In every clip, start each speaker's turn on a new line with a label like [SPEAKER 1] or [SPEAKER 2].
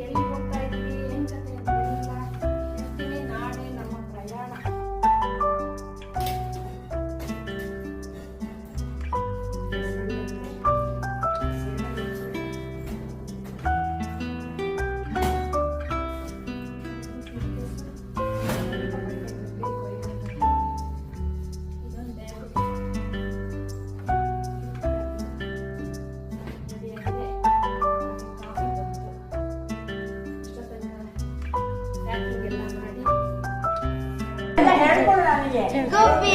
[SPEAKER 1] ಎಲ್ಲಿ ಹೋಗ್ತಾ ಇದ್ದೀವಿ ಏನ್ ಕತೆ ಅಂತೆಲ್ಲ ಹೇಳ್ತೀನಿ. ನಾಳೆ ನಮ್ಮ ಪ್ರಯಾಣ.
[SPEAKER 2] Goopy,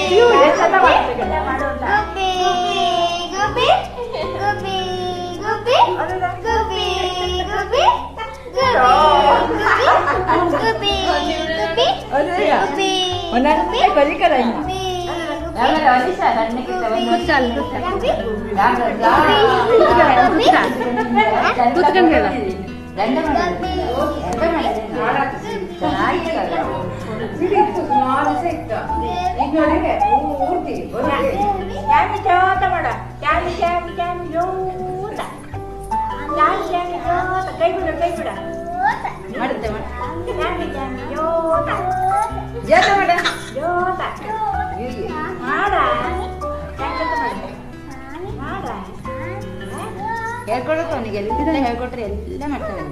[SPEAKER 2] ಹೇಳ್ಕೊಡಕ್ಕೆ ಅವನಿಗೆ ಎಲ್ಲ ಹೇಳ್ಕೊಟ್ರೆ ಎಲ್ಲ ಮಾಡ್ತೇವೆ.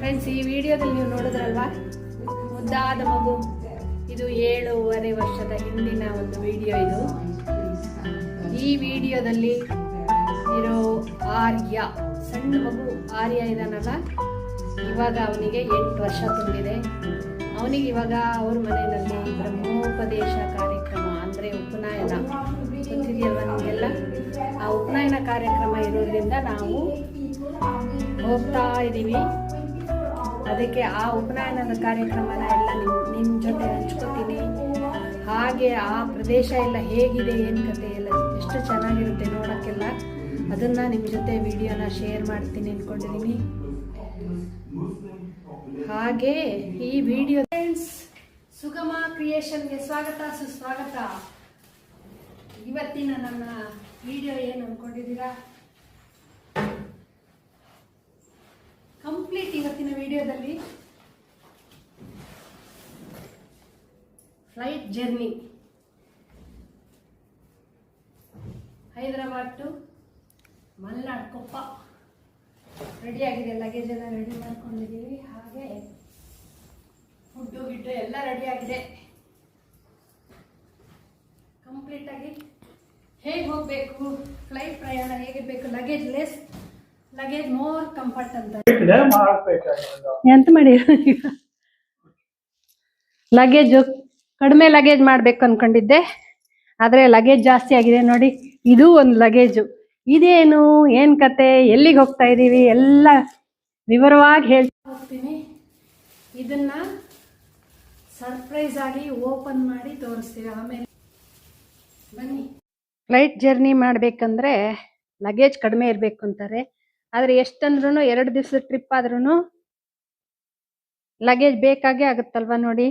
[SPEAKER 1] ಫ್ರೆಂಡ್ಸ್, ಈ ವಿಡಿಯೋದಲ್ಲಿ ನೀವು ನೋಡಿದ್ರಲ್ವಾ, ಮುದ್ದಾದ ಮಗು. ಇದು 7.5 ವರ್ಷದ ಹಿಂದಿನ ಒಂದು ವಿಡಿಯೋ ಇದು. ಈ ವಿಡಿಯೋದಲ್ಲಿ ಇರೋ ಆರ್ಯ, ಸಣ್ಣ ಮಗು ಆರ್ಯ ಇದಾನಲ್ಲ, ಇವಾಗ ಅವನಿಗೆ 8 ವರ್ಷ ತುಂಬಿದೆ. ಅವನಿಗೆ ಇವಾಗ ಅವ್ರ ಮನೆಯಲ್ಲಿ ಬ್ರಹ್ಮೋಪದೇಶ ಕಾರ್ಯಕ್ರಮ ಅಂದರೆ ಉಪನಯನ ಗೊತ್ತಿದೆಯಲ್ವ ನಿಮಗೆಲ್ಲ. ಆ ಉಪನಯನ ಕಾರ್ಯಕ್ರಮ ಇರೋದ್ರಿಂದ ನಾವು ಹೋಗ್ತಾ ಇದ್ದೀವಿ. ಅದಕ್ಕೆ ಆ ಉಪನಯನದ ಕಾರ್ಯಕ್ರಮನ ಎಲ್ಲ ನಿಮ್ಮ ಜೊತೆ ಹಂಚ್ಕೋತೀನಿ. ಹಾಗೆ ಆ ಪ್ರದೇಶ ಎಲ್ಲ ಹೇಗಿದೆ, ಏನು ಕತೆ ಎಲ್ಲ ಎಷ್ಟು ಚೆನ್ನಾಗಿರುತ್ತೆ ನೋಡೋಕ್ಕೆಲ್ಲ, ಅದನ್ನು ನಿಮ್ಮ ಜೊತೆ ವಿಡಿಯೋನ ಶೇರ್ ಮಾಡ್ತೀನಿ ಅಂದ್ಕೊಂಡಿದ್ದೀನಿ. ಹಾಗೆ ಈ ವಿಡಿಯೋ ಫ್ರೆಂಡ್ಸ್, ಸುಗಮ ಕ್ರಿಯೇಷನ್ಗೆ ಸ್ವಾಗತ ಸುಸ್ವಾಗತ. ಇವತ್ತಿನ ನನ್ನ ವಿಡಿಯೋ ಏನು ಅಂದ್ಕೊಂಡಿದ್ದೀರಾ? ಕಂಪ್ಲೀಟ್ ಇವತ್ತಿನ ವಿಡಿಯೋದಲ್ಲಿ flight journey Hyderabad to Malenadu Koppa ರೆಡಿಯಾಗಿದೆ. ಲಗೇಜ್ ಎಲ್ಲ ರೆಡಿ ಮಾಡ್ಕೊಂಡಿದ್ದೀವಿ. ಹಾಗೆ ಫುಡ್ಡು ಗಿಡ್ಡು ಎಲ್ಲ ರೆಡಿಯಾಗಿದೆ. ಕಂಪ್ಲೀಟಾಗಿ ಹೇಗೆ ಹೋಗಬೇಕು, ಫ್ಲೈಟ್ ಪ್ರಯಾಣ ಹೇಗಿರಬೇಕು, luggage less luggage more comfort ಅಂತ ಎಂತ ಮಾಡಿ ಲಗೇಜು ಕಡಿಮೆ ಲಗೇಜ್ ಮಾಡ್ಬೇಕು ಅನ್ಕೊಂಡಿದ್ದೆ, ಆದರೆ ಲಗೇಜ್ ಜಾಸ್ತಿ ಆಗಿದೆ. ನೋಡಿ, ಇದು ಒಂದು ಲಗೇಜು. ಇದೇನು, ಏನ್ ಕತೆ, ಎಲ್ಲಿಗೆ ಹೋಗ್ತಾ ಇದ್ದೀವಿ ಎಲ್ಲ ವಿವರವಾಗಿ ಹೇಳ್ತಾ ಹೋಗ್ತೀನಿ. ಇದನ್ನ ಸರ್ಪ್ರೈಸ್ ಆಗಿ ಓಪನ್ ಮಾಡಿ ತೋರಿಸ್ತೀವಿ ಆಮೇಲೆ. ಬನ್ನಿ. ಫ್ಲೈಟ್ ಜರ್ನಿ ಮಾಡ್ಬೇಕಂದ್ರೆ ಲಗೇಜ್ ಕಡಿಮೆ ಇರಬೇಕು ಅಂತಾರೆ. ಆದರೆ ಎಷ್ಟಂದ್ರೂ 2 ದಿವಸದ ಟ್ರಿಪ್ ಆದ್ರೂ ಲಗೇಜ್ ಬೇಕಾಗೇ ಆಗುತ್ತಲ್ವ. ನೋಡಿ,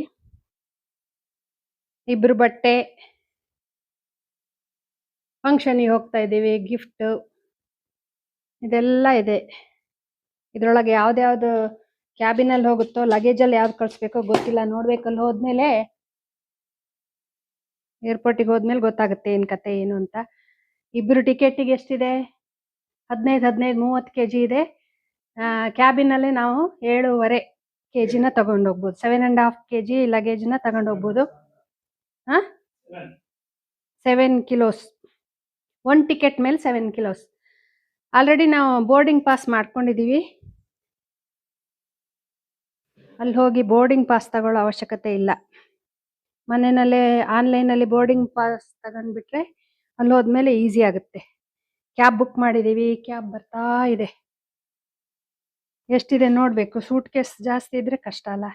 [SPEAKER 1] 2 ಬಟ್ಟೆ, ಫಂಕ್ಷನಿಗೆ ಹೋಗ್ತಾ ಇದ್ದೀವಿ, ಗಿಫ್ಟ್ ಇದೆಲ್ಲ ಇದೆ. ಇದರೊಳಗೆ ಯಾವ್ದ್ಯಾವ್ದು ಕ್ಯಾಬಿನಲ್ಲಿ ಹೋಗುತ್ತೋ, ಲಗೇಜಲ್ಲಿ ಯಾವ್ದು ಕಳಿಸ್ಬೇಕೋ ಗೊತ್ತಿಲ್ಲ. ನೋಡ್ಬೇಕಲ್ಲಿ ಹೋದ್ಮೇಲೆ, ಏರ್ಪೋರ್ಟಿಗೆ ಹೋದ್ಮೇಲೆ ಗೊತ್ತಾಗುತ್ತೆ ಏನು ಕತೆ ಏನು ಅಂತ. 2 ಟಿಕೆಟಿಗೆ ಎಷ್ಟಿದೆ? 15-30 kg ಇದೆ. ಕ್ಯಾಬಿನಲ್ಲಿ ನಾವು 7.5 kg ತಗೊಂಡೋಗ್ಬೋದು. 7.5 kg ಲಗೇಜ್ನ ತಗೊಂಡೋಗ್ಬೋದು. 7 kilos. 1 ಟಿಕೆಟ್ ಮೇಲೆ 7 kilos. ಆಲ್ರೆಡಿ ನಾವು ಬೋರ್ಡಿಂಗ್ ಪಾಸ್ ಮಾಡ್ಕೊಂಡಿದ್ದೀವಿ. ಅಲ್ಲಿ ಹೋಗಿ ಬೋರ್ಡಿಂಗ್ ಪಾಸ್ ತಗೊಳ್ಳೋ ಅವಶ್ಯಕತೆ ಇಲ್ಲ. ಮನೆಯಲ್ಲೇ ಆನ್ಲೈನಲ್ಲಿ ಬೋರ್ಡಿಂಗ್ ಪಾಸ್ ತಗೊಂಡ್ಬಿಟ್ರೆ ಅಲ್ಲಿ ಹೋದ್ಮೇಲೆ ಈಸಿ ಆಗುತ್ತೆ. ಕ್ಯಾಬ್ ಬುಕ್ ಮಾಡಿದ್ದೀವಿ. ಕ್ಯಾಬ್ ಬರ್ತಾ ಇದೆ. ಎಷ್ಟಿದೆ ನೋಡಬೇಕು. ಸೂಟ್ ಕೇಸ್ ಜಾಸ್ತಿ ಇದ್ರೆ ಕಷ್ಟ ಅಲ್ಲ.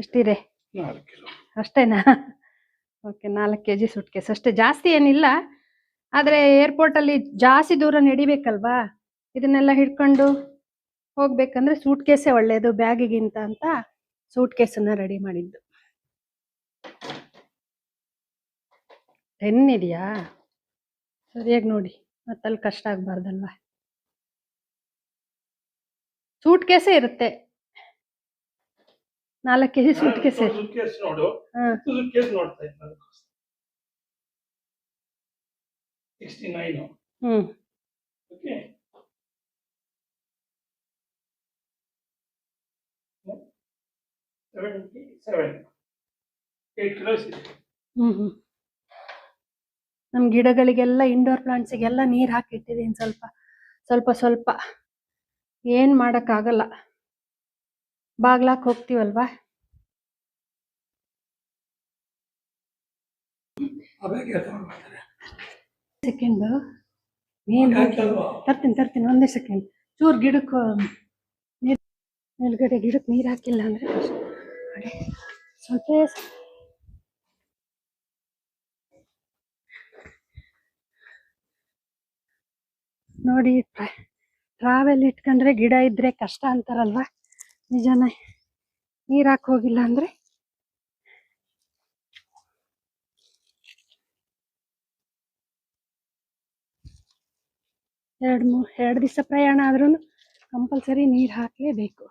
[SPEAKER 1] ಎಷ್ಟಿದೆ? 4 ಕಿಲೋ ಅಷ್ಟೇನಾ? ಓಕೆ 4 kg ಸೂಟ್ ಕೇಸ್ ಅಷ್ಟೇ, ಜಾಸ್ತಿ ಏನಿಲ್ಲ. ಆದರೆ ಏರ್ಪೋರ್ಟಲ್ಲಿ ಜಾಸ್ತಿ ದೂರ ನಡಿಬೇಕಲ್ವಾ, ಇದನ್ನೆಲ್ಲ ಹಿಡ್ಕೊಂಡು ಹೋಗ್ಬೇಕಂದ್ರೆ ಸೂಟ್ ಕೇಸೇ ಒಳ್ಳೆಯದು ಬ್ಯಾಗಿಗಿಂತ ಅಂತ ಸೂಟ್ ಕೇಸನ್ನು ರೆಡಿ ಮಾಡಿದ್ದು. 10 ಇದೆಯಾ? ಸರಿಯಾಗಿ ನೋಡಿ, ಮತ್ತಲ್ಲಿ ಕಷ್ಟ ಆಗಬಾರ್ದಲ್ವಾ. ಸೂಟ್ ಕೇಸೇ ಇರುತ್ತೆ, 4 kg ಸೂಟ್ ಕೇಸೇ.
[SPEAKER 3] ನೋಡು, ಸೂಟ್ಕೇಸ್ ನೋಡ್ತಾ ಇದ್ದೆ 69. ಓಕೆ, 77, 8 kilos ಇದೆ.
[SPEAKER 1] ನಮ್ಮ ಗಿಡಗಳಿಗೆಲ್ಲ ಇಂಡೋರ್ ಪ್ಲಾಂಟ್ಸಿಗೆಲ್ಲ ನೀರು ಹಾಕಿಟ್ಟಿದ್ದೀನಿ ಸ್ವಲ್ಪ. ಏನು ಮಾಡೋಕ್ಕಾಗಲ್ಲ, ಬಾಗ್ಲಾಕ್ ಹೋಗ್ತೀವಲ್ವಾ. ಸೆಕೆಂಡು ನೀರು ತರ್ತೀನಿ, ಒಂದೇ ಸೆಕೆಂಡ್. ಚೂರು ಗಿಡಕ್ಕೆ ಮೇಲ್ಗಡೆ ಗಿಡಕ್ಕೆ ನೀರು ಹಾಕಿಲ್ಲ ಅಂದರೆ ಸ್ವಲ್ಪ ನೋಡಿ. ಟ್ರಾವೆಲ್ ಇಟ್ಕೊಂಡ್ರೆ ಗಿಡ ಇದ್ರೆ ಕಷ್ಟ ಅಂತಾರಲ್ವಾ, ನಿಜಾನ. ನೀರು ಹಾಕಿ ಹೋಗಿಲ್ಲ ಅಂದರೆ ಎರಡು ದಿವಸ ಪ್ರಯಾಣ ಆದ್ರೂ ಕಂಪಲ್ಸರಿ ನೀರು ಹಾಕಲೇಬೇಕು.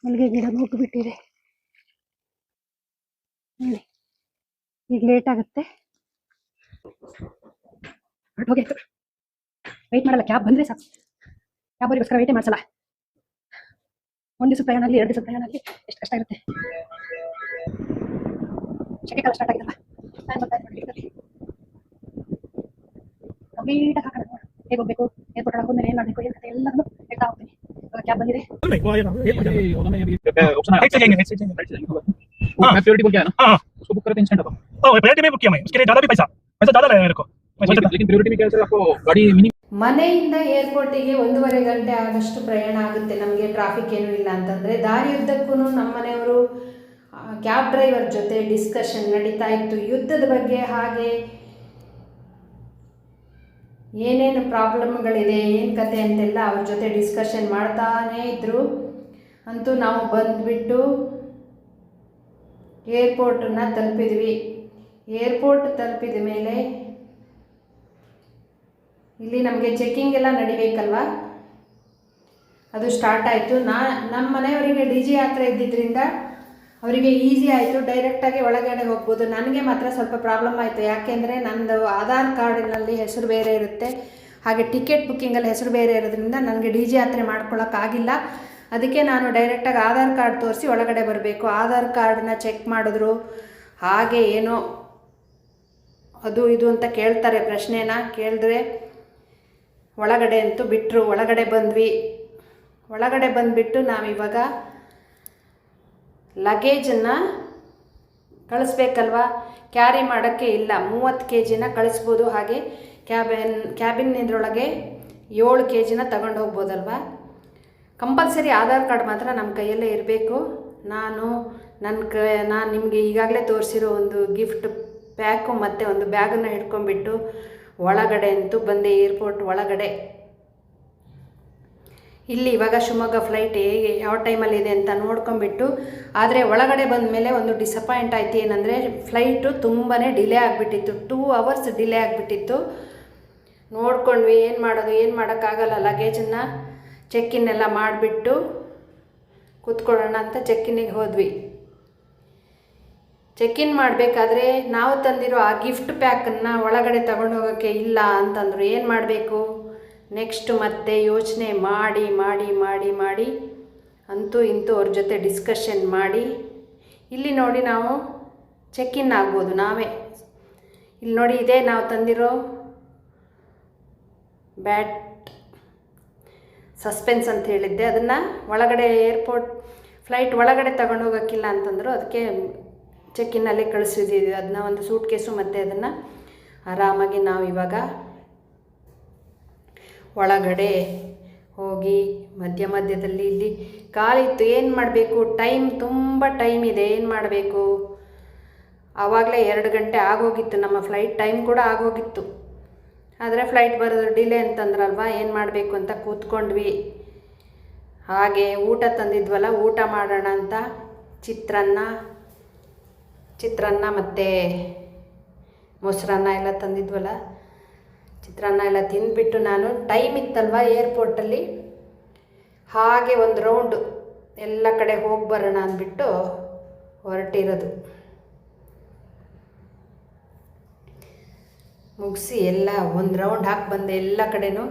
[SPEAKER 1] ಮಲ್ಲಿಗೆ ಗಿಡ ಮುಗ್ಬಿಟ್ಟಿದೆ ನೋಡಿ, ಈಗ ಲೇಟ್ ಆಗುತ್ತೆ. ಹೋಗಿತ್ತು ವೆಯ್ಟ್ ಮಾಡಲ್ಲ, ಕ್ಯಾಬ್ ಬಂದರೆ ಸಾಕು. ಕ್ಯಾಬ್ ಅವರಿಗೋಸ್ಕರ ವೆಯ್ಟೇ ಮಾಡಿಸಲ್ಲ. 1 ದಿವಸ ಪ್ರಯಾಣ ಆಗಲಿ 2 ದಿವಸ ಪ್ರಯಾಣ ಆಗಲಿ ಎಷ್ಟು ಕಷ್ಟ ಇರುತ್ತೆ. ಸೆಕೆ ಕಾಲ ಸ್ಟಾರ್ಟ್ ಆಗಿದಲ್ಲ, ಕಂಪ್ಲೀಟಾಗಿ ಹಾಕೋಣ. ಹೇಗೆ ಹೋಗ್ಬೇಕು, ಏರ್ಪೋರ್ಟ್ ಹೋದ್ಮೇಲೆ ಏನು ಮಾಡಬೇಕು, ಏನು ಕತೆ ಎಲ್ಲರೂ ಹೇಳ್ತಾ ಹೋಗ್ತೀನಿ. ಇವಾಗ ಕ್ಯಾಬ್ ಬಂದಿದೆ.
[SPEAKER 3] प्रायोरिटी बोल के है ना, उसको बुक करते इंस्टेंट अब। प्रायोरिटी में बुक किया मैं, उसके लिए ज़्यादा भी पैसा ज़्यादा लगा मेरे को। लेकिन प्रायोरिटी में क्या है, आपको गाड़ी मिनी
[SPEAKER 1] ಮನೆಯಿಂದ ಏರ್ಪೋರ್ಟಿಗೆ 1.5 ಗಂಟೆ ಆದಷ್ಟು ಪ್ರಯಾಣ ಆಗುತ್ತೆ ನಮಗೆ, ಟ್ರಾಫಿಕ್ ಏನೂ ಇಲ್ಲ ಅಂತಂದರೆ. ದಾರಿಯುದ್ದಕ್ಕೂ ನಮ್ಮ ಮನೆಯವರು ಕ್ಯಾಬ್ ಡ್ರೈವರ್ ಜೊತೆ ಡಿಸ್ಕಷನ್ ನಡೀತಾ ಇತ್ತು ಯುದ್ಧದ ಬಗ್ಗೆ. ಹಾಗೆ ಏನೇನು ಪ್ರಾಬ್ಲಮ್ಗಳಿದೆ, ಏನು ಕತೆ ಅಂತೆಲ್ಲ ಅವ್ರ ಜೊತೆ ಡಿಸ್ಕಷನ್ ಮಾಡ್ತಾನೇ ಇದ್ದರು. ಅಂತೂ ನಾವು ಬಂದುಬಿಟ್ಟು ಏರ್ಪೋರ್ಟನ್ನು ತಲುಪಿದ್ವಿ. ಏರ್ಪೋರ್ಟ್ ತಲುಪಿದ ಮೇಲೆ ಇಲ್ಲಿ ನಮಗೆ ಚೆಕ್ಕಿಂಗ್ ಎಲ್ಲ ನಡಿಬೇಕಲ್ವ, ಅದು ಸ್ಟಾರ್ಟ್ ಆಯಿತು. ನಮ್ಮ ಮನೆಯವರಿಗೆ ಡಿ ಜಿ ಯಾತ್ರೆ ಇದ್ದಿದ್ದರಿಂದ ಅವರಿಗೆ ಈಸಿ ಆಯಿತು, ಡೈರೆಕ್ಟಾಗಿ ಒಳಗಡೆ ಹೋಗ್ಬೋದು. ನನಗೆ ಮಾತ್ರ ಸ್ವಲ್ಪ ಪ್ರಾಬ್ಲಮ್ ಆಯಿತು, ಯಾಕೆಂದರೆ ನನ್ನದು ಆಧಾರ್ ಕಾರ್ಡಿನಲ್ಲಿ ಹೆಸರು ಬೇರೆ ಇರುತ್ತೆ, ಹಾಗೆ ಟಿಕೆಟ್ ಬುಕ್ಕಿಂಗಲ್ಲಿ ಹೆಸರು ಬೇರೆ ಇರೋದ್ರಿಂದ ನನಗೆ ಡಿ ಜಿ ಯಾತ್ರೆ ಮಾಡ್ಕೊಳ್ಳೋಕ್ಕಾಗಿಲ್ಲ. ಅದಕ್ಕೆ ನಾನು ಡೈರೆಕ್ಟಾಗಿ ಆಧಾರ್ ಕಾರ್ಡ್ ತೋರಿಸಿ ಒಳಗಡೆ ಬರಬೇಕು. ಆಧಾರ್ ಕಾರ್ಡನ್ನ ಚೆಕ್ ಮಾಡಿದ್ರು, ಹಾಗೆ ಏನೋ ಅದು ಇದು ಅಂತ ಕೇಳ್ತಾರೆ, ಪ್ರಶ್ನೆನ ಕೇಳಿದ್ರೆ ಒಳಗಡೆ ಅಂತೂ ಬಿಟ್ಟರು. ಒಳಗಡೆ ಬಂದ್ವಿ. ಒಳಗಡೆ ಬಂದುಬಿಟ್ಟು ನಾವಿವಾಗ ಲಗೇಜನ್ನು ಕಳಿಸ್ಬೇಕಲ್ವ, ಕ್ಯಾರಿ ಮಾಡೋಕ್ಕೆ ಇಲ್ಲ. 30 kgನ ಕಳಿಸ್ಬೋದು, ಹಾಗೆ ಕ್ಯಾಬಿನ್ ಇದರೊಳಗೆ 7 kgನ ತಗೊಂಡು ಹೋಗ್ಬೋದಲ್ವ. ಕಂಪಲ್ಸರಿ ಆಧಾರ್ ಕಾರ್ಡ್ ಮಾತ್ರ ನಮ್ಮ ಕೈಯಲ್ಲೇ ಇರಬೇಕು. ನಾನು ನಿಮಗೆ ಈಗಾಗಲೇ ತೋರಿಸಿರೋ ಒಂದು ಗಿಫ್ಟ್ ಪ್ಯಾಕು ಮತ್ತು ಒಂದು ಬ್ಯಾಗನ್ನು ಹಿಡ್ಕೊಂಡ್ಬಿಟ್ಟು ಒಳಗಡೆ ಅಂತೂ ಬಂದೆ. ಏರ್ಪೋರ್ಟ್ ಒಳಗಡೆ ಇಲ್ಲಿ ಇವಾಗ ಶಿವಮೊಗ್ಗ ಫ್ಲೈಟ್ ಯಾವ ಟೈಮಲ್ಲಿದೆ ಅಂತ ನೋಡ್ಕೊಂಬಿಟ್ಟು, ಆದರೆ ಒಳಗಡೆ ಬಂದ ಮೇಲೆ ಒಂದು ಡಿಸಪಾಯಿಂಟ್ ಆಯಿತು. ಏನಂದರೆ ಫ್ಲೈಟು ತುಂಬಾ ಡಿಲೇ ಆಗಿಬಿಟ್ಟಿತ್ತು, 2 hours ಡಿಲೇ ಆಗಿಬಿಟ್ಟಿತ್ತು. ನೋಡ್ಕೊಂಡ್ವಿ, ಏನು ಮಾಡೋಕ್ಕಾಗಲ್ಲ. ಲಗೇಜನ್ನು ಚೆಕ್ಕಿನ್ ಎಲ್ಲ ಮಾಡಿಬಿಟ್ಟು ಕೂತ್ಕೊಳ್ಳೋಣ ಅಂತ ಚೆಕ್ಕಿನ್ನಿಗೆ ಹೋದ್ವಿ. ಚೆಕ್ಕಿನ್ ಮಾಡಬೇಕಾದ್ರೆ ನಾವು ತಂದಿರೋ ಆ ಗಿಫ್ಟ್ ಪ್ಯಾಕನ್ನು ಒಳಗಡೆ ತಗೊಂಡು ಹೋಗೋಕ್ಕೆ ಇಲ್ಲ ಅಂತಂದರು. ಏನು ಮಾಡಬೇಕು ನೆಕ್ಸ್ಟ್ ಮತ್ತೆ ಯೋಚನೆ ಮಾಡಿ ಮಾಡಿ ಮಾಡಿ ಮಾಡಿ ಅಂತೂ ಇಂತೂ ಅವ್ರ ಜೊತೆ ಡಿಸ್ಕಷನ್ ಮಾಡಿ ಇಲ್ಲಿ ನೋಡಿ ನಾವು ಚೆಕ್ಕಿನ್ ಆಗ್ಬೋದು ನಾವೇ. ಇಲ್ಲಿ ನೋಡಿ, ಇದೇ ನಾವು ತಂದಿರೋ ಬ್ಯಾಟ್ ಸಸ್ಪೆನ್ಸ್ ಅಂತ ಹೇಳಿದ್ದೆ, ಅದನ್ನು ಒಳಗಡೆ ಏರ್ಪೋರ್ಟ್ ಫ್ಲೈಟ್ ಒಳಗಡೆ ತಗೊಂಡು ಹೋಗೋಕ್ಕಿಲ್ಲ ಅಂತಂದರು. ಅದಕ್ಕೆ ಚೆಕ್ಕಿನ್ನಲ್ಲೇ ಕಳಿಸಿದ್ದೀವಿ ಅದನ್ನ, ಒಂದು ಸೂಟ್ ಕೇಸು. ಮತ್ತು ಅದನ್ನು ಆರಾಮಾಗಿ ನಾವು ಇವಾಗ ಒಳಗಡೆ ಹೋಗಿ ಮಧ್ಯದಲ್ಲಿ ಇಲ್ಲಿ ಕಾಲಿತ್ತು. ಏನು ಮಾಡಬೇಕು, ತುಂಬ ಟೈಮ್ ಇದೆ, ಏನು ಮಾಡಬೇಕು ಆವಾಗಲೇ 2 ಗಂಟೆ ಆಗೋಗಿತ್ತು, ನಮ್ಮ ಫ್ಲೈಟ್ ಟೈಮ್ ಕೂಡ ಆಗೋಗಿತ್ತು. ಆದರೆ ಫ್ಲೈಟ್ ಬರೋದು ಡಿಲೇ ಅಂತಂದ್ರಲ್ವ, ಏನು ಮಾಡಬೇಕು ಅಂತ ಕೂತ್ಕೊಂಡ್ವಿ. ಹಾಗೆ ಊಟ ತಂದಿದ್ವಲ್ಲ, ಊಟ ಮಾಡೋಣ ಅಂತ ಚಿತ್ರಾನ್ನ ಮತ್ತು ಮೊಸರನ್ನ ಎಲ್ಲ ತಂದಿದ್ವಲ್ಲ, ಚಿತ್ರಾನ್ನ ಎಲ್ಲ ತಿಂದುಬಿಟ್ಟು ನಾನು ಟೈಮ್ ಇತ್ತಲ್ವ ಏರ್ಪೋರ್ಟಲ್ಲಿ, ಹಾಗೆ ಒಂದು ರೌಂಡು ಎಲ್ಲ ಕಡೆ ಹೋಗಿ ಬರೋಣ ಅಂದ್ಬಿಟ್ಟು ಹೊರಟಿರೋದು. ಮುಗಿಸಿ ಎಲ್ಲ ಒಂದು ರೌಂಡ್ ಹಾಕಿ ಬಂದೆ ಎಲ್ಲ ಕಡೆನೂ.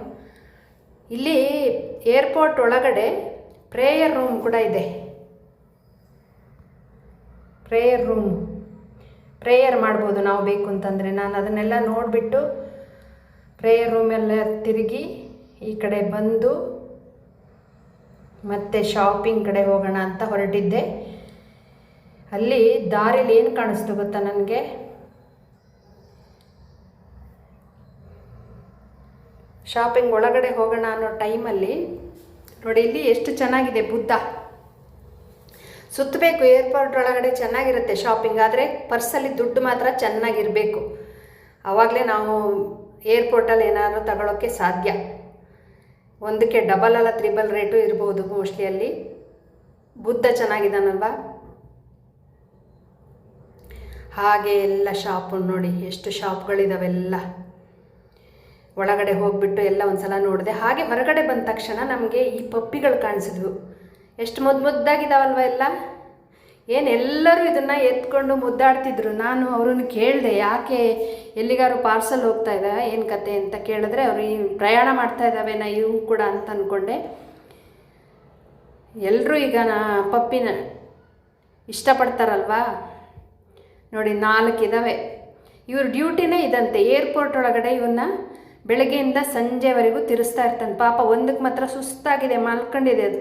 [SPEAKER 1] ಇಲ್ಲಿ ಏರ್ಪೋರ್ಟ್ ಒಳಗಡೆ ಪ್ರೇಯರ್ ರೂಮ್ ಕೂಡ ಇದೆ. ಪ್ರೇಯರ್ ಮಾಡ್ಬೋದು ನಾವು ಬೇಕು ಅಂತಂದರೆ. ನಾನು ಅದನ್ನೆಲ್ಲ ನೋಡಿಬಿಟ್ಟು ಪ್ರೇಯರ್ ರೂಮೆಲ್ಲ ತಿರುಗಿ ಈ ಕಡೆ ಬಂದು ಮತ್ತೆ ಶಾಪಿಂಗ್ ಕಡೆ ಹೋಗೋಣ ಅಂತ ಹೊರಟಿದ್ದೆ. ಅಲ್ಲಿ ದಾರಿಲಿ ಏನು ಕಾಣಿಸ್ತು ಗೊತ್ತಾ ನನಗೆ, ಶಾಪಿಂಗ್ ಒಳಗಡೆ ಹೋಗೋಣ ಅನ್ನೋ ಟೈಮಲ್ಲಿ ನೋಡಿ, ಇಲ್ಲಿ ಎಷ್ಟು ಚೆನ್ನಾಗಿದೆ ಬುದ್ಧ. ಸುತ್ತಬೇಕು ಏರ್ಪೋರ್ಟ್ ಒಳಗಡೆ, ಚೆನ್ನಾಗಿರುತ್ತೆ ಶಾಪಿಂಗ್. ಆದರೆ ಪರ್ಸಲ್ಲಿ ದುಡ್ಡು ಮಾತ್ರ ಚೆನ್ನಾಗಿರಬೇಕು, ಆವಾಗಲೇ ನಾವು ಏರ್ಪೋರ್ಟಲ್ಲಿ ಏನಾದರೂ ತಗೊಳ್ಳೋಕ್ಕೆ ಸಾಧ್ಯ. ಒಂದಕ್ಕೆ ಡಬಲ್ ಅಲ್ಲ 3 ರೇಟು ಇರ್ಬೋದು ಮೋಸ್ಟ್ಲಿ. ಅಲ್ಲಿ ಬುದ್ಧ ಚೆನ್ನಾಗಿದ್ದಾನಲ್ವ. ಹಾಗೆ ಎಲ್ಲ ಶಾಪು ನೋಡಿ, ಎಷ್ಟು ಶಾಪ್ಗಳಿದಾವೆಲ್ಲ. ಒಳಗಡೆ ಹೋಗಿಬಿಟ್ಟು ಎಲ್ಲ ಒಂದು ಸಲ ನೋಡಿದೆ. ಹಾಗೆ ಹೊರಗಡೆ ಬಂದ ತಕ್ಷಣ ನಮಗೆ ಈ ಪಪ್ಪಿಗಳು ಕಾಣಿಸಿದ್ವು. ಎಷ್ಟು ಮುದ್ದಾಗಿದ್ದಾವಲ್ವ ಎಲ್ಲ. ಎಲ್ಲರೂ ಇದನ್ನು ಎತ್ಕೊಂಡು ಮುದ್ದಾಡ್ತಿದ್ರು. ನಾನು ಅವ್ರನ್ನ ಕೇಳಿದೆ, ಯಾಕೆ ಎಲ್ಲಿಗಾರು ಪಾರ್ಸಲ್ ಹೋಗ್ತಾ ಇದ್ದಾವೆ, ಏನು ಕತೆ ಅಂತ ಕೇಳಿದ್ರೆ, ಅವರು ಈ ಪ್ರಯಾಣ ಮಾಡ್ತಾ ಇದ್ದಾವೇನ ಇವು ಕೂಡ ಅಂತ ಅಂದ್ಕೊಂಡೆ. ಎಲ್ಲರೂ ಈಗ ಪಪ್ಪಿನ ಇಷ್ಟಪಡ್ತಾರಲ್ವಾ. ನೋಡಿ 4 ಇದ್ದಾವೆ. ಇವ್ರ ಡ್ಯೂಟಿನೇ ಇದಂತೆ, ಏರ್ಪೋರ್ಟ್ ಒಳಗಡೆ ಇವನ್ನ ಬೆಳಗ್ಗೆಯಿಂದ ಸಂಜೆವರೆಗೂ ತಿರ್ಸ್ತಾ ಇರ್ತಾನೆ. ಪಾಪ ಒಂದಕ್ಕೆ ಮಾತ್ರ ಸುಸ್ತಾಗಿದೆ, ಮಲ್ಕೊಂಡಿದೆ ಅದು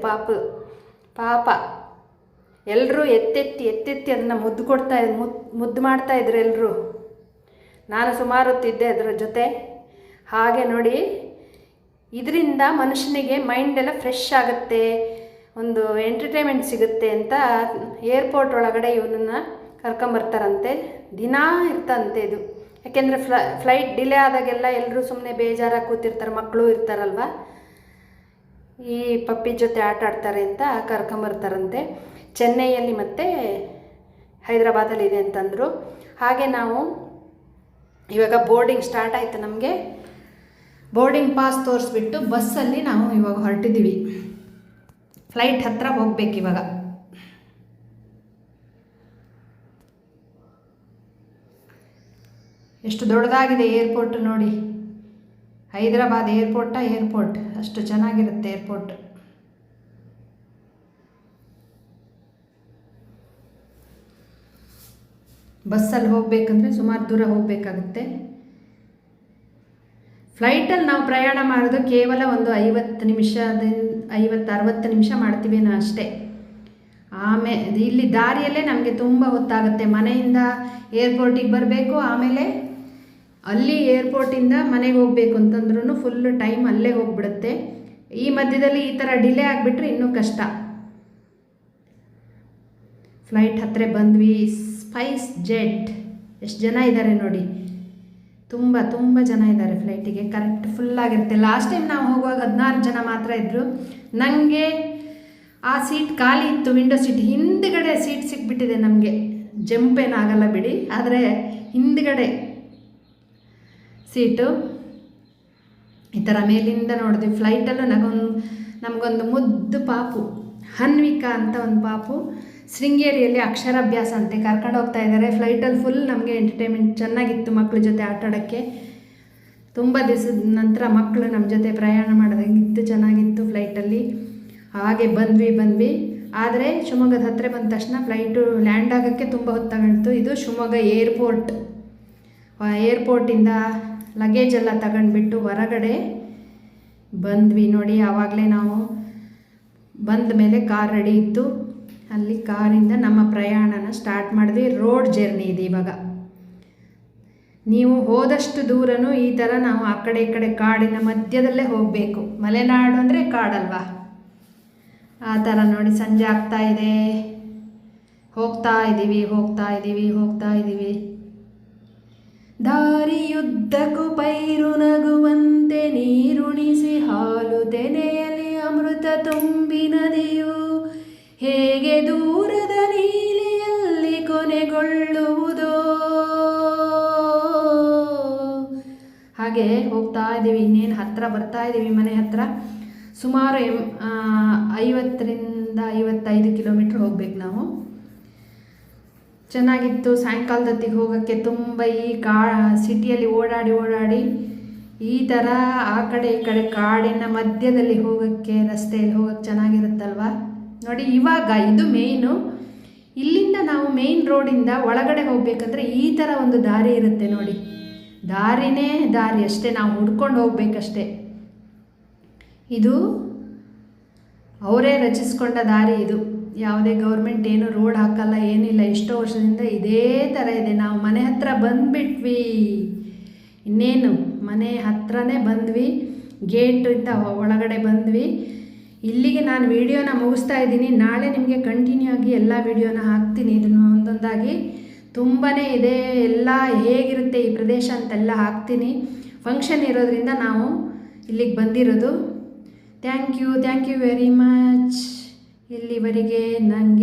[SPEAKER 1] ಪಾಪ. ಎಲ್ಲರೂ ಎತ್ತೆತ್ತಿ ಅದನ್ನು ಮುದ್ದು ಮಾಡ್ತಾಯಿದ್ರು ಎಲ್ಲರೂ. ನಾನು ಸುಮಾರು ಹೊತ್ತಿದ್ದೆ ಅದರ ಜೊತೆ. ಹಾಗೆ ನೋಡಿ, ಇದರಿಂದ ಮನುಷ್ಯನಿಗೆ ಮೈಂಡೆಲ್ಲ ಫ್ರೆಶ್ ಆಗುತ್ತೆ, ಒಂದು ಎಂಟರ್ಟೈನ್ಮೆಂಟ್ ಸಿಗುತ್ತೆ ಅಂತ ಏರ್ಪೋರ್ಟ್ ಒಳಗಡೆ ಇವನನ್ನು ಕರ್ಕೊಂಬರ್ತಾರಂತೆ. ದಿನಾ ಇರ್ತಂತೆ ಇದು. ಯಾಕೆಂದರೆ ಫ್ಲೈಟ್ ಡಿಲೇ ಆದಾಗೆಲ್ಲ ಎಲ್ಲರೂ ಸುಮ್ಮನೆ ಬೇಜಾರಾಗಿ ಕೂತಿರ್ತಾರೆ, ಮಕ್ಕಳು ಇರ್ತಾರಲ್ವ, ಈ ಪಪ್ಪಿ ಜೊತೆ ಆಟ ಆಡ್ತಾರೆ ಅಂತ ಕರ್ಕೊಂಬರ್ತಾರಂತೆ. ಚೆನ್ನೈಯಲ್ಲಿ ಮತ್ತು ಹೈದರಾಬಾದಲ್ಲಿ ಇದೆ ಅಂತಂದರು. ಹಾಗೆ ನಾವು ಇವಾಗ ಬೋರ್ಡಿಂಗ್ ಸ್ಟಾರ್ಟ್ ಆಯಿತು. ನಮಗೆ ಬೋರ್ಡಿಂಗ್ ಪಾಸ್ ತೋರಿಸ್ಬಿಟ್ಟು ಬಸ್ಸಲ್ಲಿ ನಾವು ಇವಾಗ ಹೊರಟಿದ್ದೀವಿ. ಫ್ಲೈಟ್ ಹತ್ರ ಹೋಗ್ಬೇಕು ಇವಾಗ. ಎಷ್ಟು ದೊಡ್ಡದಾಗಿದೆ ಏರ್ಪೋರ್ಟ್ ನೋಡಿ. ಹೈದರಾಬಾದ್ ಏರ್ಪೋರ್ಟ್ ಅಷ್ಟು ಚೆನ್ನಾಗಿರುತ್ತೆ ಏರ್ಪೋರ್ಟ್. ಬಸ್ಸಲ್ಲಿ ಹೋಗಬೇಕಂದ್ರೆ ಸುಮಾರು ದೂರ ಹೋಗಬೇಕಾಗುತ್ತೆ. ಫ್ಲೈಟಲ್ಲಿ ನಾವು ಪ್ರಯಾಣ ಮಾಡೋದು ಕೇವಲ ಒಂದು 50-60 ನಿಮಿಷ ಮಾಡ್ತೀವಿ ನಾವು ಅಷ್ಟೇ. ಆಮೇಲೆ ಇಲ್ಲಿ ದಾರಿಯಲ್ಲೇ ನಮಗೆ ತುಂಬ ಹೊತ್ತಾಗುತ್ತೆ. ಮನೆಯಿಂದ ಏರ್ಪೋರ್ಟಿಗೆ ಬರಬೇಕು, ಆಮೇಲೆ ಅಲ್ಲಿ ಏರ್ಪೋರ್ಟಿಂದ ಮನೆಗೆ ಹೋಗಬೇಕು ಅಂತಂದ್ರೂ ಫುಲ್ಲು ಟೈಮ್ ಅಲ್ಲೇ ಹೋಗ್ಬಿಡುತ್ತೆ. ಈ ಮಧ್ಯದಲ್ಲಿ ಈ ಥರ ಡಿಲೇ ಆಗಿಬಿಟ್ರೆ ಇನ್ನೂ ಕಷ್ಟ. ಫ್ಲೈಟ್ ಹತ್ತಿರ ಬಂದ್ವಿ. ಸ್ಪೈಸ್ ಜೆಟ್ ಎಷ್ಟು ಜನ ಇದ್ದಾರೆ ನೋಡಿ, ತುಂಬ ಜನ ಇದ್ದಾರೆ ಫ್ಲೈಟಿಗೆ. ಕರೆಕ್ಟ್ ಫುಲ್ಲಾಗಿರುತ್ತೆ. ಲಾಸ್ಟ್ ಟೈಮ್ ನಾವು ಹೋಗುವಾಗ 16 ಜನ ಮಾತ್ರ ಇದ್ದರು. ನನಗೆ ಆ ಸೀಟ್ ಖಾಲಿ ಇತ್ತು, ವಿಂಡೋ ಸೀಟ್. ಹಿಂದ್ಗಡೆ ಸೀಟ್ ಸಿಕ್ಬಿಟ್ಟಿದೆ ನಮಗೆ. ಜಂಪ್ ಏನಾಗಲ್ಲ ಬಿಡಿ, ಆದರೆ ಹಿಂದ್ಗಡೆ ಸೀಟು. ಈ ಥರ ಮೇಲಿಂದ ನೋಡಿದ್ವಿ. ಫ್ಲೈಟಲ್ಲೂ ನಮಗೊಂದು ಮುದ್ದು ಪಾಪು, ಹನ್ವಿಕಾ ಅಂತ ಒಂದು ಪಾಪು, ಶೃಂಗೇರಿಯಲ್ಲಿ ಅಕ್ಷರಾಭ್ಯಾಸ ಅಂತೆ ಕರ್ಕೊಂಡು ಹೋಗ್ತಾ ಇದ್ದಾರೆ. ಫ್ಲೈಟಲ್ಲಿ ಫುಲ್ ನಮಗೆ ಎಂಟರ್ಟೈನ್ಮೆಂಟ್ ಚೆನ್ನಾಗಿತ್ತು, ಮಕ್ಕಳ ಜೊತೆ ಆಟ ಆಡೋಕ್ಕೆ. ತುಂಬ ದಿವಸದ ನಂತರ ಮಕ್ಕಳು ನಮ್ಮ ಜೊತೆ ಪ್ರಯಾಣ ಮಾಡೋದಂಗಿತ್ತು, ಚೆನ್ನಾಗಿತ್ತು ಫ್ಲೈಟಲ್ಲಿ. ಹಾಗೆ ಬಂದ್ವಿ. ಆದರೆ ಶಿವಮೊಗ್ಗದ ಹತ್ತಿರ ಬಂದ ತಕ್ಷಣ ಫ್ಲೈಟು ಲ್ಯಾಂಡ್ ಆಗೋಕ್ಕೆ ತುಂಬ ಹೊತ್ತಾಗಿತ್ತು. ಇದು ಶಿವಮೊಗ್ಗ ಏರ್ಪೋರ್ಟಿಂದ ಲಗೇಜ್ ಎಲ್ಲ ತಗೊಂಡ್ಬಿಟ್ಟು ಹೊರಗಡೆ ಬಂದ್ವಿ ನೋಡಿ. ಆವಾಗಲೇ ನಾವು ಬಂದ ಮೇಲೆ ಕಾರ್ ರೆಡಿ ಇತ್ತು. ಅಲ್ಲಿ ಕಾರಿಂದ ನಮ್ಮ ಪ್ರಯಾಣನ ಸ್ಟಾರ್ಟ್ ಮಾಡಿದ್ವಿ. ರೋಡ್ ಜರ್ನಿ ಇದೆ ಇವಾಗ. ನೀವು ಹೋದಷ್ಟು ದೂರನೂ ಈ ಥರ ನಾವು ಆ ಕಡೆ ಈ ಕಡೆ ಕಾಡಿನ ಮಧ್ಯದಲ್ಲೇ ಹೋಗಬೇಕು. ಮಲೆನಾಡು ಅಂದರೆ ಕಾಡಲ್ವಾ, ಆ ಥರ ನೋಡಿ. ಸಂಜೆ ಆಗ್ತಾ ಇದೆ, ಹೋಗ್ತಾ ಇದ್ದೀವಿ. ದಾರಿಯುದ್ದಕ್ಕೂ ಪೈರು ನಗುವಂತೆ ನೀರುಣಿಸಿ ಹಾಲು ತೆನೆಯಲಿ ಅಮೃತ ತುಂಬಿ ನದಿಯು ಹೇಗೆ ದೂರದ ನೀಲಿಯಲ್ಲಿ ಕೊನೆಗೊಳ್ಳುವುದೋ. ಹಾಗೆ ಹೋಗ್ತಾ ಇದ್ದೀವಿ. ಇನ್ನೇನು ಹತ್ತಿರ ಬರ್ತಾ ಇದ್ದೀವಿ. ಮನೆ ಹತ್ತಿರ ಸುಮಾರು 50ರಿಂದ 55 ಕಿಲೋಮೀಟ್ರ್ ಹೋಗ್ಬೇಕು ನಾವು. ಚೆನ್ನಾಗಿತ್ತು ಸಾಯಂಕಾಲದೊತ್ತಿಗೆ ಹೋಗೋಕ್ಕೆ. ತುಂಬ ಈ ಸಿಟಿಯಲ್ಲಿ ಓಡಾಡಿ ಈ ಥರ ಆ ಕಡೆ ಈ ಕಡೆ ಕಾಡಿನ ಮಧ್ಯದಲ್ಲಿ ಹೋಗೋಕ್ಕೆ, ರಸ್ತೆಯಲ್ಲಿ ಹೋಗೋಕ್ಕೆ ಚೆನ್ನಾಗಿರುತ್ತಲ್ವ. ನೋಡಿ, ಇವಾಗ ಇದು ಮೇಯ್ನು. ಇಲ್ಲಿಂದ ನಾವು ಮೇಯ್ನ್ ರೋಡಿಂದ ಒಳಗಡೆ ಹೋಗಬೇಕಂದ್ರೆ ಈ ಥರ ಒಂದು ದಾರಿ ಇರುತ್ತೆ ನೋಡಿ. ದಾರಿನೇ ದಾರಿ ಅಷ್ಟೇ, ನಾವು ಹುಡ್ಕೊಂಡು ಹೋಗ್ಬೇಕಷ್ಟೆ. ಇದು ಅವರೇ ರಚಿಸ್ಕೊಂಡ ದಾರಿ ಇದು. ಯಾವುದೇ ಗೌರ್ಮೆಂಟ್ ಏನು ರೋಡ್ ಹಾಕಲ್ಲ, ಏನಿಲ್ಲ. ಎಷ್ಟೋ ವರ್ಷದಿಂದ ಇದೇ ಥರ ಇದೆ. ನಾವು ಮನೆ ಹತ್ರ ಬಂದುಬಿಟ್ವಿ. ಇನ್ನೇನು ಮನೆ ಹತ್ರನೇ ಬಂದ್ವಿ, ಗೇಟಿಂದ ಒಳಗಡೆ ಬಂದ್ವಿ. ಇಲ್ಲಿಗೆ ನಾನು ವಿಡಿಯೋನ ಮುಗಿಸ್ತಾ ಇದ್ದೀನಿ. ನಾಳೆ ನಿಮಗೆ ಕಂಟಿನ್ಯೂ ಆಗಿ ಎಲ್ಲ ವಿಡಿಯೋನ ಹಾಕ್ತೀನಿ, ಇದನ್ನು ಒಂದೊಂದಾಗಿ. ತುಂಬಾ ಇದೆ, ಎಲ್ಲ ಹೇಗಿರುತ್ತೆ ಈ ಪ್ರದೇಶ ಅಂತೆಲ್ಲ ಹಾಕ್ತೀನಿ. ಫಂಕ್ಷನ್ ಇರೋದ್ರಿಂದ ನಾವು ಇಲ್ಲಿಗೆ ಬಂದಿರೋದು. Thank you very much. ಇಲ್ಲಿವರೆಗೆ ನನಗೆ